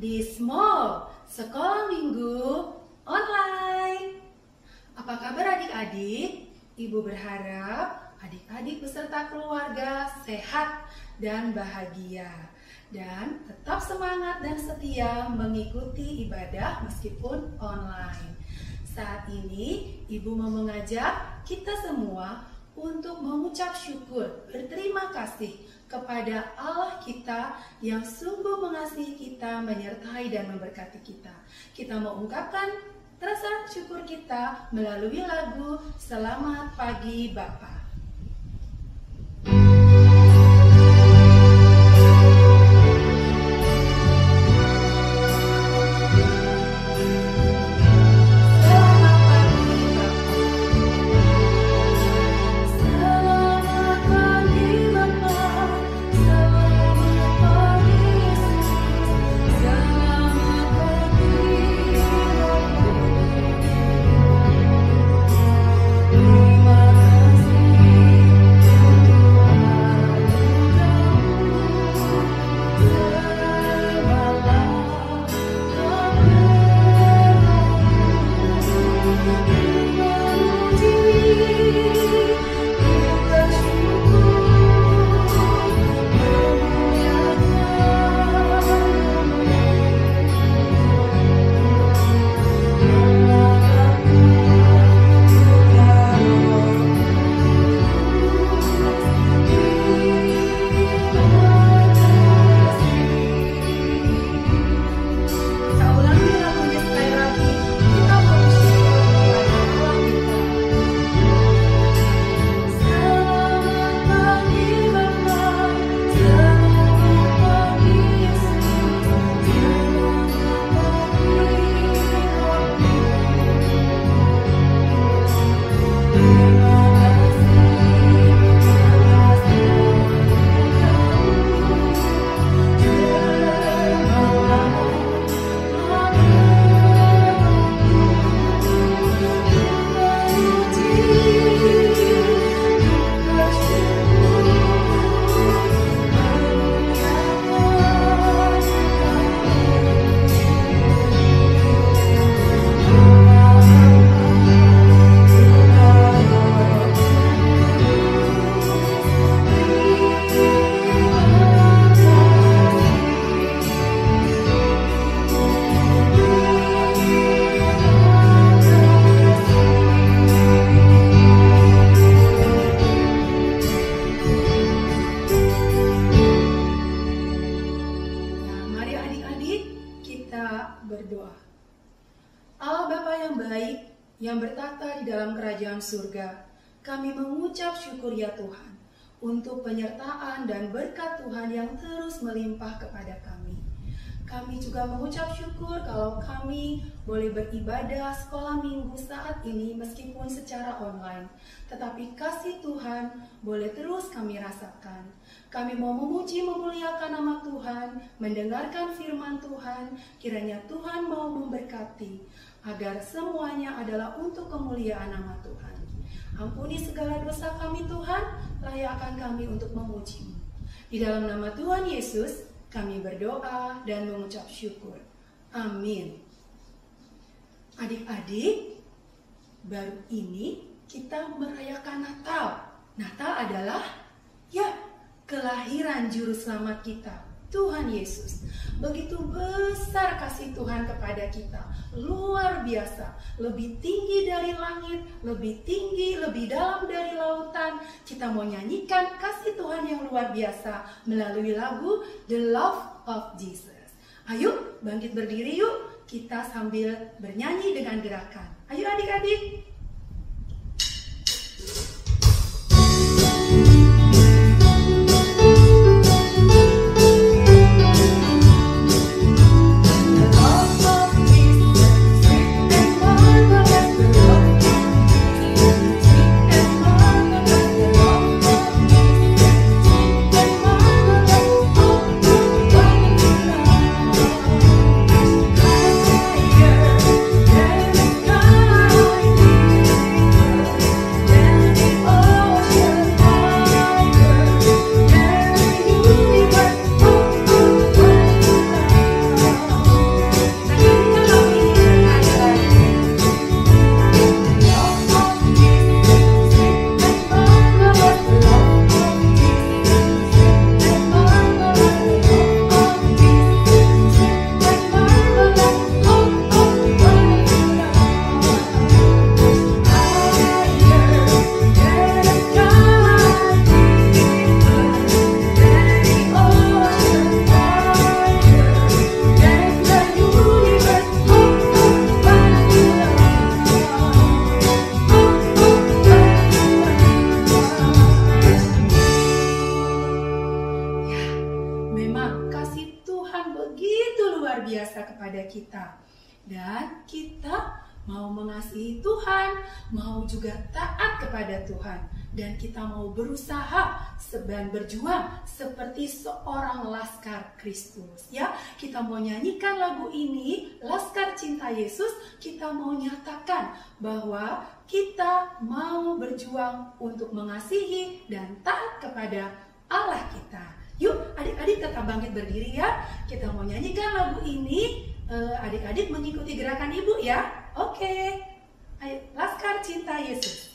di Small Sekolah Minggu Online. Apa kabar adik-adik? Ibu berharap adik-adik beserta keluarga sehat dan bahagia, dan tetap semangat dan setia mengikuti ibadah meskipun online. Saat ini Ibu mau mengajak kita semua untuk mengucap syukur, berterima kasih kepada Allah kita yang sungguh mengasihi kita, menyertai dan memberkati kita. Kita mau ungkapkan rasa syukur kita melalui lagu Selamat Pagi Bapa. Berdoa. Allah Bapa yang baik, yang bertata di dalam kerajaan surga, kami mengucap syukur ya Tuhan, untuk penyertaan dan berkat Tuhan yang terus melimpah kepada kami. Kami juga mengucap syukur kalau kami boleh beribadah sekolah minggu saat ini meskipun secara online. Tetapi kasih Tuhan boleh terus kami rasakan. Kami mau memuji memuliakan nama Tuhan, mendengarkan firman Tuhan, kiranya Tuhan mau memberkati, agar semuanya adalah untuk kemuliaan nama Tuhan. Ampuni segala dosa kami Tuhan, layakkan kami untuk memuji-Mu. Di dalam nama Tuhan Yesus, kami berdoa dan mengucap syukur. Amin. Adik-adik, baru ini kita merayakan Natal. Natal adalah kelahiran Juru Selamat kita, Tuhan Yesus. Begitu besar kasih Tuhan kepada kita, luar biasa, lebih tinggi dari langit, lebih tinggi, lebih dalam dari lautan. Kita mau nyanyikan kasih Tuhan yang luar biasa melalui lagu The Love of Jesus. Ayo bangkit berdiri yuk, kita sambil bernyanyi dengan gerakan. Ayo adik-adik. Yeah. luar biasa kepada kita. Dan kita mau mengasihi Tuhan, mau juga taat kepada Tuhan, dan kita mau berusaha dan berjuang seperti seorang laskar Kristus. Ya, kita mau nyanyikan lagu ini, Laskar Cinta Yesus. Kita mau nyatakan bahwa kita mau berjuang untuk mengasihi dan taat kepada Allah kita. Yuk, adik-adik tetap bangkit berdiri ya. Kita mau nyanyikan lagu ini. Adik-adik mengikuti gerakan ibu ya. Oke. Ayo, Laskar Cinta Yesus.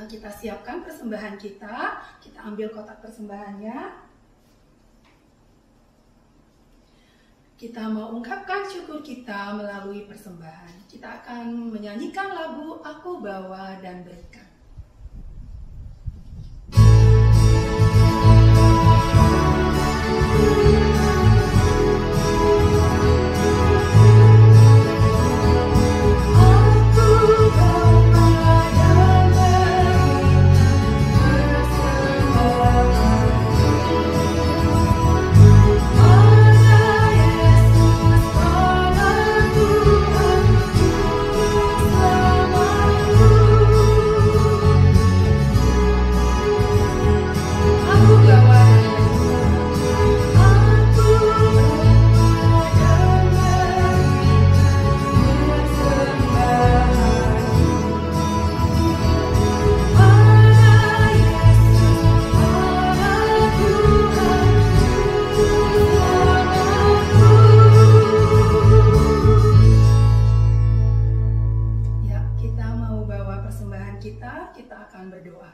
Kita siapkan persembahan kita ambil kotak persembahannya. Kita mau ungkapkan syukur kita melalui persembahan. Kita akan menyanyikan lagu Aku Bawa dan Berikan. Kita akan berdoa.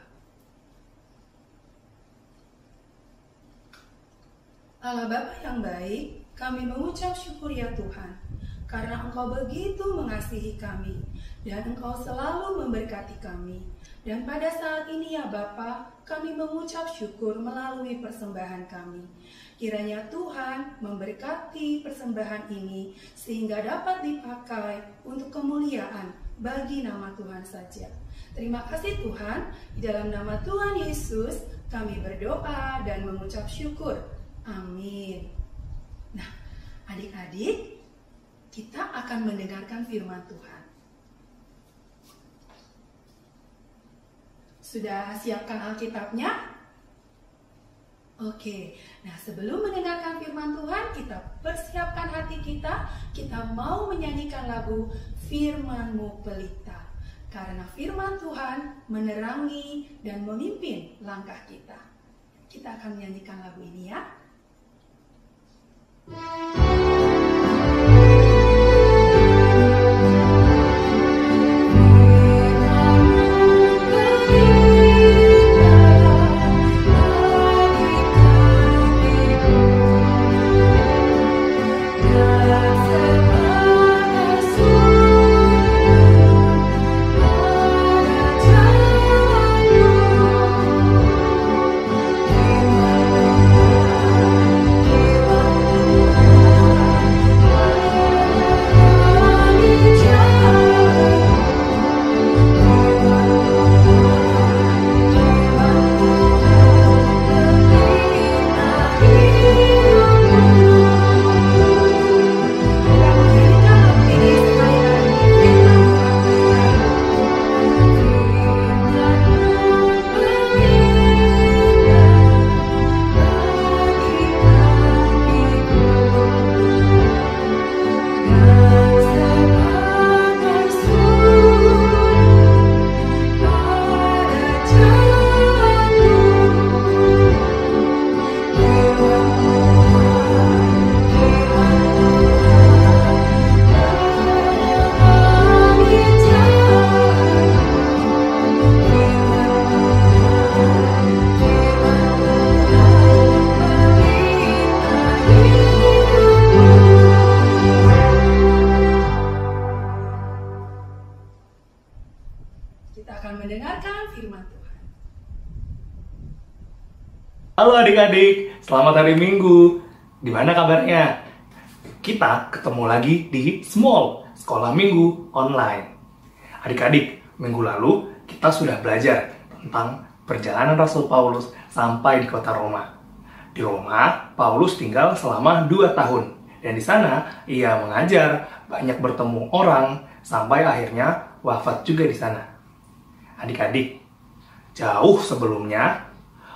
Allah Bapa yang baik, kami mengucap syukur ya Tuhan. karena Engkau begitu mengasihi kami, dan Engkau selalu memberkati kami. Dan pada saat ini ya Bapa, kami mengucap syukur melalui persembahan kami. Kiranya Tuhan memberkati persembahan ini sehingga dapat dipakai untuk kemuliaan bagi nama Tuhan saja. Terima kasih Tuhan, di dalam nama Tuhan Yesus kami berdoa dan mengucap syukur. Amin. Nah, adik-adik, kita akan mendengarkan firman Tuhan. Sudah siapkan Alkitabnya? Oke, nah sebelum mendengarkan firman Tuhan, kita persiapkan hati kita. Kita mau menyanyikan lagu Firman-Mu Pelita. Karena firman Tuhan menerangi dan memimpin langkah kita. Kita akan menyanyikan lagu ini ya. Halo adik-adik, selamat hari Minggu. Gimana kabarnya? Kita ketemu lagi di Small, Sekolah Minggu Online. Adik-adik, minggu lalu kita sudah belajar tentang perjalanan Rasul Paulus sampai di kota Roma. Di Roma, Paulus tinggal selama 2 tahun. Dan di sana, ia mengajar, banyak bertemu orang, sampai akhirnya wafat juga di sana. Adik-adik, jauh sebelumnya,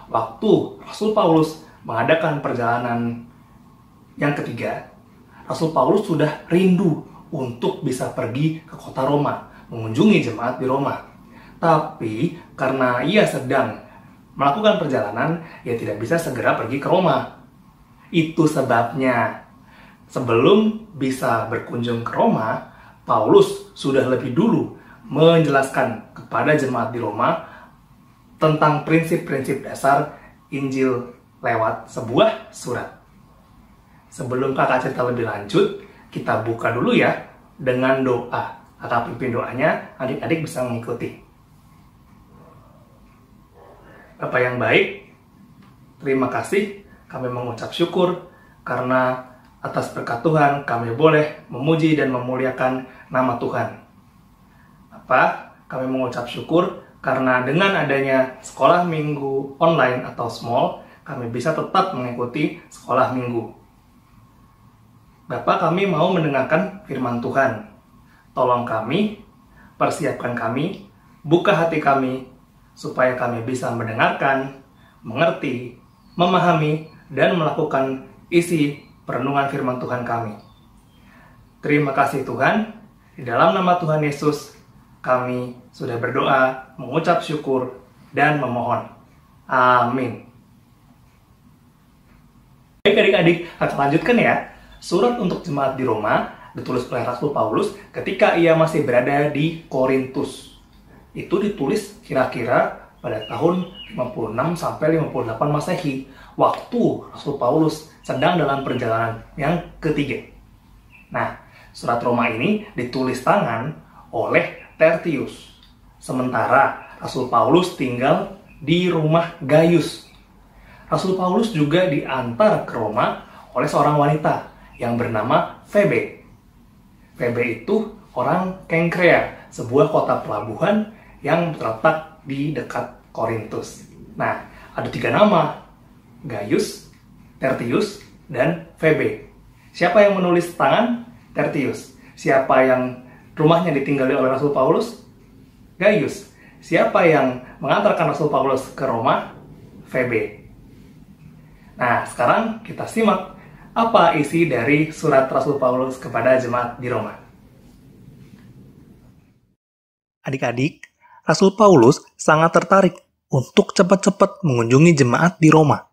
waktu Rasul Paulus mengadakan perjalanan yang ketiga, Rasul Paulus sudah rindu untuk bisa pergi ke kota Roma, mengunjungi jemaat di Roma. Tapi karena ia sedang melakukan perjalanan, ia tidak bisa segera pergi ke Roma. Itu sebabnya, sebelum bisa berkunjung ke Roma, Paulus sudah lebih dulu menjelaskan kepada jemaat di Roma tentang prinsip-prinsip dasar Injil lewat sebuah surat. Sebelum kakak cerita lebih lanjut, kita buka dulu ya dengan doa. Kakak pimpin doanya, adik-adik bisa mengikuti. Bapa yang baik, terima kasih kami mengucap syukur karena atas berkat Tuhan kami boleh memuji dan memuliakan nama Tuhan. Bapa, kami mengucap syukur karena dengan adanya sekolah minggu online atau small, kami bisa tetap mengikuti sekolah minggu. Bapak, kami mau mendengarkan firman Tuhan. Tolong kami, persiapkan kami, buka hati kami, supaya kami bisa mendengarkan, mengerti, memahami, dan melakukan isi perenungan firman Tuhan kami. Terima kasih Tuhan, di dalam nama Tuhan Yesus, kami sudah berdoa, mengucap syukur, dan memohon. Amin. Baik adik-adik, kita lanjutkan ya. Surat untuk jemaat di Roma ditulis oleh Rasul Paulus ketika ia masih berada di Korintus. Itu ditulis kira-kira pada tahun 56 sampai 58 Masehi, waktu Rasul Paulus sedang dalam perjalanan yang ketiga. Nah, Surat Roma ini ditulis tangan oleh Tertius. Sementara Rasul Paulus tinggal di rumah Gaius. Rasul Paulus juga diantar ke Roma oleh seorang wanita yang bernama Febe. Febe itu orang Kenkrea, sebuah kota pelabuhan yang terletak di dekat Korintus. Nah, ada 3 nama, Gaius, Tertius, dan Febe. Siapa yang menulis tangan? Tertius. Siapa yang rumahnya ditinggali oleh Rasul Paulus? Gaius. Siapa yang mengantarkan Rasul Paulus ke Roma? Febe. Nah, sekarang kita simak apa isi dari surat Rasul Paulus kepada jemaat di Roma. Adik-adik, Rasul Paulus sangat tertarik untuk cepat-cepat mengunjungi jemaat di Roma.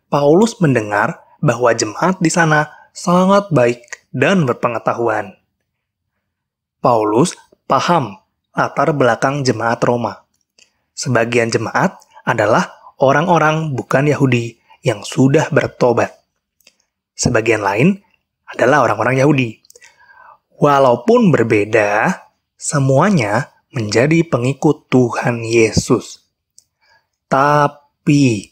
Paulus mendengar bahwa jemaat di sana sangat baik dan berpengetahuan. Paulus paham latar belakang jemaat Roma. Sebagian jemaat adalah orang-orang bukan Yahudi yang sudah bertobat. Sebagian lain adalah orang-orang Yahudi. Walaupun berbeda, semuanya menjadi pengikut Tuhan Yesus. Tapi,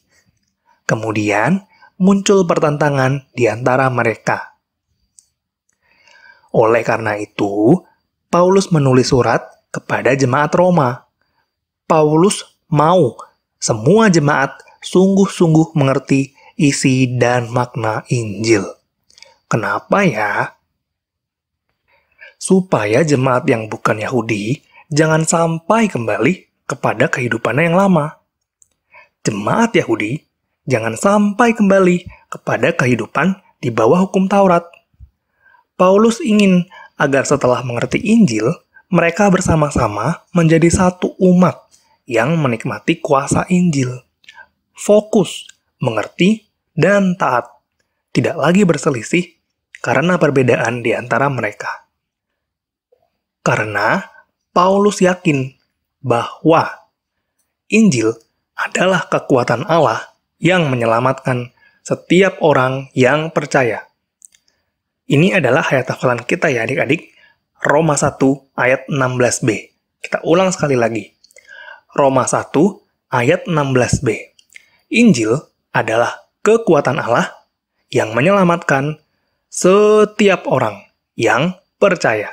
kemudian muncul pertentangan di antara mereka. Oleh karena itu, Paulus menulis surat kepada jemaat Roma. Paulus mau semua jemaat sungguh-sungguh mengerti isi dan makna Injil. Kenapa ya? Supaya jemaat yang bukan Yahudi jangan sampai kembali kepada kehidupannya yang lama. Jemaat Yahudi jangan sampai kembali kepada kehidupan di bawah hukum Taurat. Paulus ingin agar setelah mengerti Injil, mereka bersama-sama menjadi satu umat yang menikmati kuasa Injil. Fokus, mengerti, dan taat. Tidak lagi berselisih karena perbedaan di antara mereka. Karena Paulus yakin bahwa Injil adalah kekuatan Allah yang menyelamatkan setiap orang yang percaya. Ini adalah ayat hafalan kita ya adik-adik. Roma 1 ayat 16b. Kita ulang sekali lagi. Roma 1 ayat 16b. Injil adalah kekuatan Allah yang menyelamatkan setiap orang yang percaya.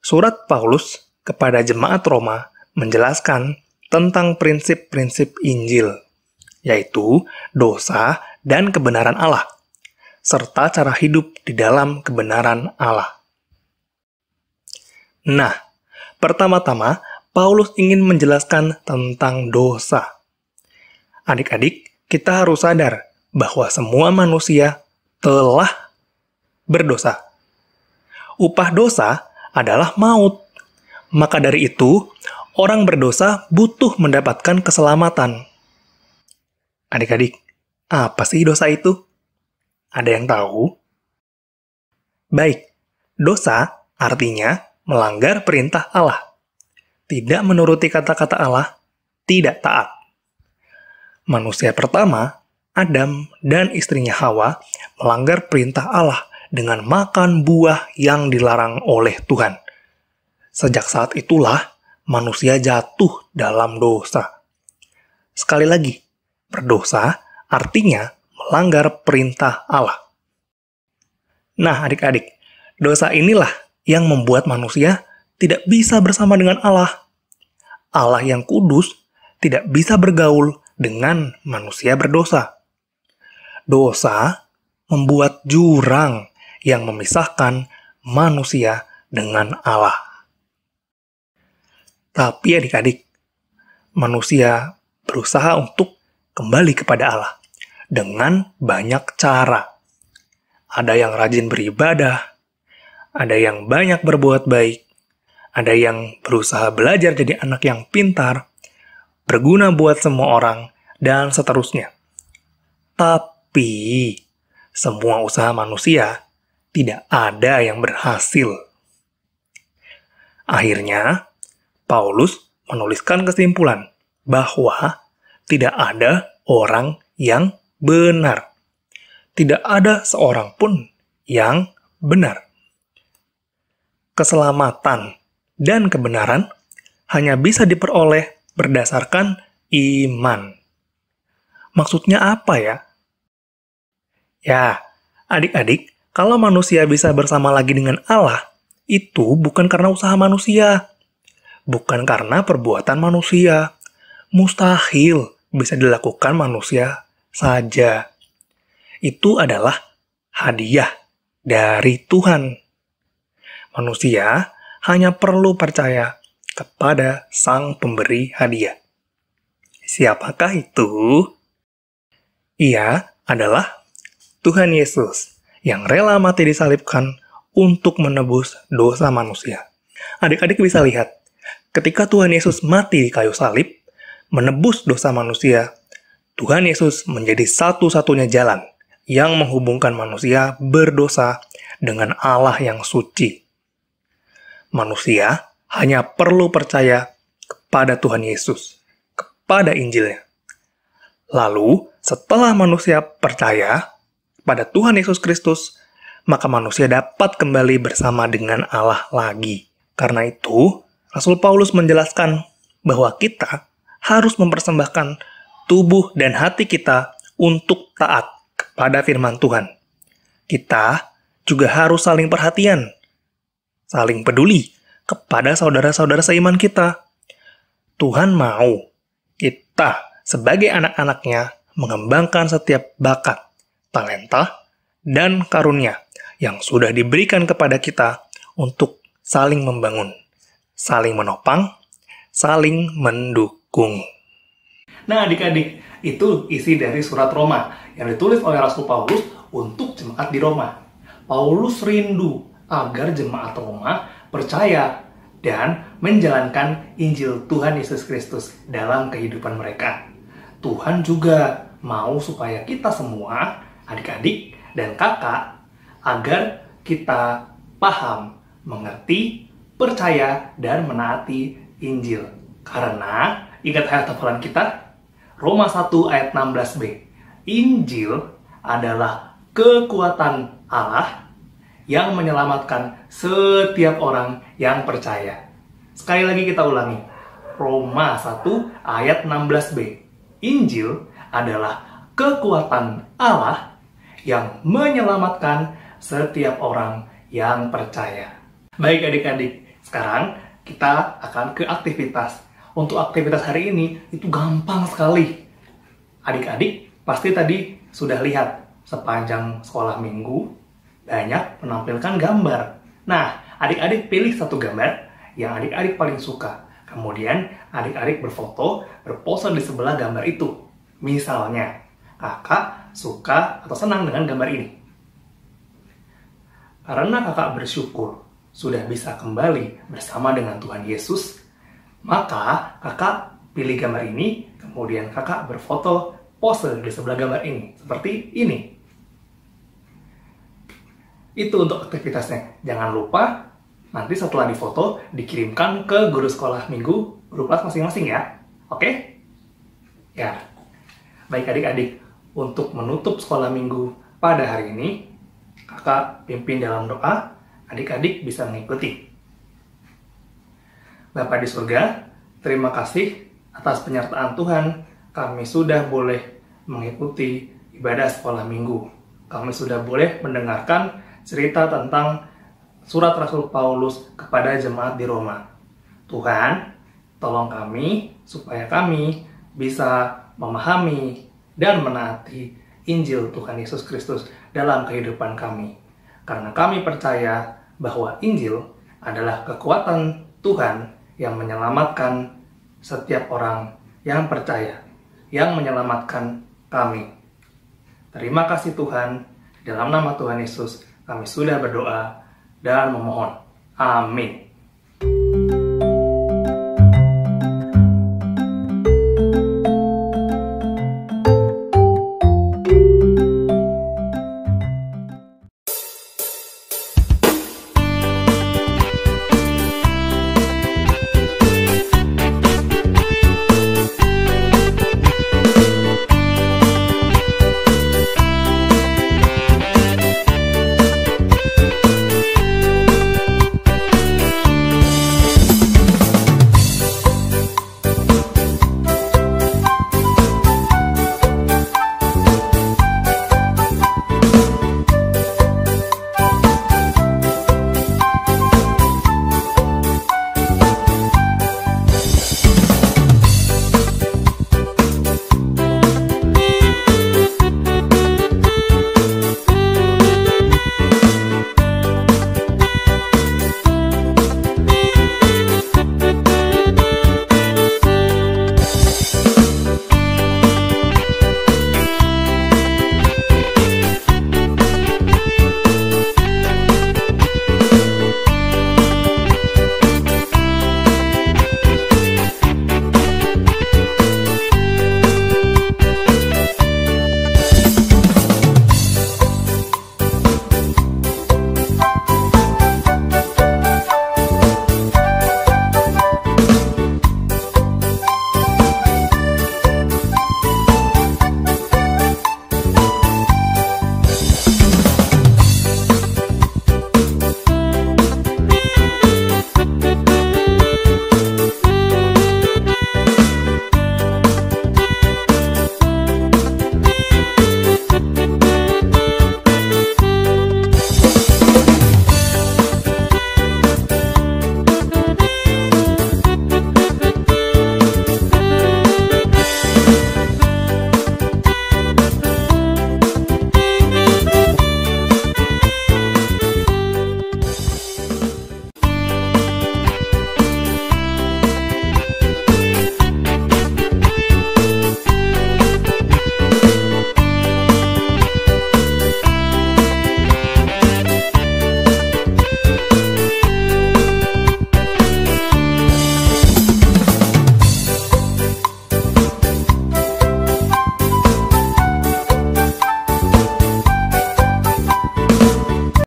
Surat Paulus kepada jemaat Roma menjelaskan tentang prinsip-prinsip Injil, yaitu dosa dan kebenaran Allah, serta cara hidup di dalam kebenaran Allah. Nah, pertama-tama Paulus ingin menjelaskan tentang dosa. Adik-adik, kita harus sadar bahwa semua manusia telah berdosa. Upah dosa adalah maut. Maka dari itu, orang berdosa butuh mendapatkan keselamatan. Adik-adik, apa sih dosa itu? Ada yang tahu? Baik, dosa artinya melanggar perintah Allah. Tidak menuruti kata-kata Allah, tidak taat. Manusia pertama, Adam dan istrinya Hawa, melanggar perintah Allah dengan makan buah yang dilarang oleh Tuhan. Sejak saat itulah manusia jatuh dalam dosa. Sekali lagi, berdosa artinya melanggar perintah Allah. Nah, adik-adik, dosa inilah yang membuat manusia tidak bisa bersama dengan Allah. Allah yang kudus tidak bisa bergaul dengan manusia berdosa. Dosa membuat jurang yang memisahkan manusia dengan Allah. Tapi adik-adik, manusia berusaha untuk kembali kepada Allah dengan banyak cara. Ada yang rajin beribadah, ada yang banyak berbuat baik, ada yang berusaha belajar jadi anak yang pintar, berguna buat semua orang, dan seterusnya. Tapi, semua usaha manusia tidak ada yang berhasil. Akhirnya, Paulus menuliskan kesimpulan bahwa tidak ada orang yang benar. Tidak ada seorang pun yang benar. keselamatan, dan kebenaran hanya bisa diperoleh berdasarkan iman. Maksudnya apa ya? Ya, adik-adik, kalau manusia bisa bersama lagi dengan Allah, itu bukan karena usaha manusia, bukan karena perbuatan manusia. Mustahil bisa dilakukan manusia saja. Itu adalah hadiah dari Tuhan. Manusia hanya perlu percaya kepada Sang Pemberi hadiah. Siapakah itu? Ia adalah Tuhan Yesus yang rela mati disalibkan untuk menebus dosa manusia. Adik-adik bisa lihat, ketika Tuhan Yesus mati di kayu salib, menebus dosa manusia, Tuhan Yesus menjadi satu-satunya jalan yang menghubungkan manusia berdosa dengan Allah yang suci. Manusia hanya perlu percaya kepada Tuhan Yesus, kepada Injilnya. Lalu, setelah manusia percaya pada Tuhan Yesus Kristus, maka manusia dapat kembali bersama dengan Allah lagi. Karena itu, Rasul Paulus menjelaskan bahwa kita harus mempersembahkan tubuh dan hati kita untuk taat kepada firman Tuhan. Kita juga harus saling perhatian, saling peduli kepada saudara-saudara seiman kita. Tuhan mau kita sebagai anak-anaknya mengembangkan setiap bakat, talenta, dan karunia yang sudah diberikan kepada kita untuk saling membangun, saling menopang, saling mendukung. Nah adik-adik, itu isi dari surat Roma yang ditulis oleh Rasul Paulus untuk jemaat di Roma. Paulus rindu agar jemaat Roma percaya dan menjalankan Injil Tuhan Yesus Kristus dalam kehidupan mereka. Tuhan juga mau supaya kita semua, adik-adik dan kakak, agar kita paham, mengerti, percaya, dan menaati Injil. Karena, ingat ayat hafalan kita, Roma 1 ayat 16b. Injil adalah kekuatan Allah yang menyelamatkan setiap orang yang percaya. Sekali lagi kita ulangi. Roma 1 ayat 16b. Injil adalah kekuatan Allah yang menyelamatkan setiap orang yang percaya. Baik adik-adik, sekarang kita akan ke aktivitas. Untuk aktivitas hari ini itu gampang sekali. Adik-adik pasti tadi sudah lihat sepanjang sekolah minggu banyak menampilkan gambar. Nah, adik-adik pilih satu gambar yang adik-adik paling suka. Kemudian adik-adik berfoto, berpose di sebelah gambar itu. Misalnya, kakak suka atau senang dengan gambar ini. Karena kakak bersyukur sudah bisa kembali bersama dengan Tuhan Yesus, maka kakak pilih gambar ini, kemudian kakak berfoto pose di sebelah gambar ini, seperti ini. Itu untuk aktivitasnya. Jangan lupa, nanti setelah difoto, dikirimkan ke guru sekolah minggu, guru kelas masing-masing ya. Oke? Ya. Baik adik-adik, untuk menutup sekolah minggu pada hari ini, kakak pimpin dalam doa, adik-adik bisa mengikuti. Bapa di surga, terima kasih atas penyertaan Tuhan. Kami sudah boleh mengikuti ibadah sekolah minggu. Kami sudah boleh mendengarkan cerita tentang surat Rasul Paulus kepada jemaat di Roma. Tuhan, tolong kami supaya kami bisa memahami dan menaati Injil Tuhan Yesus Kristus dalam kehidupan kami. Karena kami percaya bahwa Injil adalah kekuatan Tuhan yang menyelamatkan setiap orang yang percaya, yang menyelamatkan kami. Terima kasih Tuhan, dalam nama Tuhan Yesus kami sudah berdoa dan memohon. Amin.